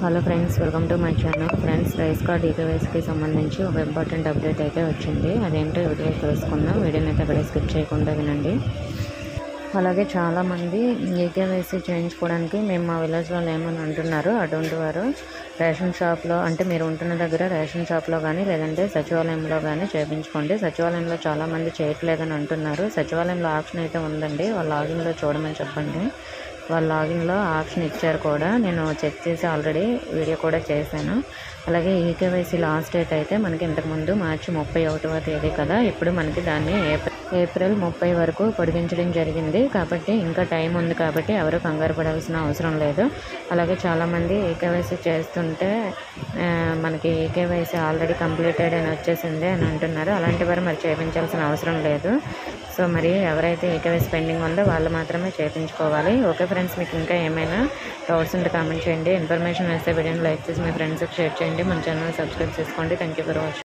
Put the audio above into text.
Hello friends, welcome to my channel. Friends, rice card ఈకేవైసీకి సంబంధించి ఒక ఇంపార్టెంట్ అప్డేట్ అయితే వచ్చింది. అదేంటో వీడియో తెలుసుకుందాం. వీడియోని అయితే అక్కడే స్కిప్ చేయకుండా వినండి. అలాగే చాలామంది ఈకేవైసీ చేయించుకోవడానికి మేము మా విలేజ్లో లేమని అంటున్నారు. అటువంటి వారు రేషన్ షాప్లో, అంటే మీరు ఉంటున్న దగ్గర రేషన్ షాప్లో కానీ లేదంటే సచివాలయంలో కానీ చేయించుకోండి. సచివాలయంలో చాలామంది చేయట్లేదని అంటున్నారు. సచివాలయంలో ఆప్షన్ అయితే ఉందండి, వాళ్ళ లాగిన్లో చూడమని చెప్పండి. వాళ్ళ లాగిన్లో ఆప్షన్ ఇచ్చారు కూడా, నేను చెక్ చేసి ఆల్రెడీ వీడియో కూడా చేశాను. అలాగే ఈకేవైసీ లాస్ట్ డేట్ అయితే మనకి ఇంతకుముందు మార్చి 31వ తేదీ కదా, ఇప్పుడు మనకి దాన్ని ఏప్రిల్ 30 వరకు పొడిగించడం జరిగింది. కాబట్టి ఇంకా టైం ఉంది, కాబట్టి ఎవరు కంగారు పడాల్సిన అవసరం లేదు. అలాగే చాలామంది ఈకేవైసీ చేస్తుంటే మనకి ఈకేవైసీ ఆల్రెడీ కంప్లీటెడ్ అని వచ్చేసింది అని అంటున్నారు. అలాంటి వారు మరి చేయించాల్సిన అవసరం లేదు. సో మరి ఎవరైతే ఈకేవైసీ పెండింగ్ ఉందో వాళ్ళు మాత్రమే చేయించుకోవాలి. ఓకే ఫ్రెండ్స్, మీకు ఇంకా ఏమైనా డౌట్స్ ఉంటే కామెంట్ చేయండి. ఇన్ఫర్మేషన్ వేస్తే వీడియోని లైక్ చేసి మీ ఫ్రెండ్స్కి షేర్ చేయండి. మన ఛానల్ సబ్స్క్రైబ్ చేసుకోండి. Thank you for watching.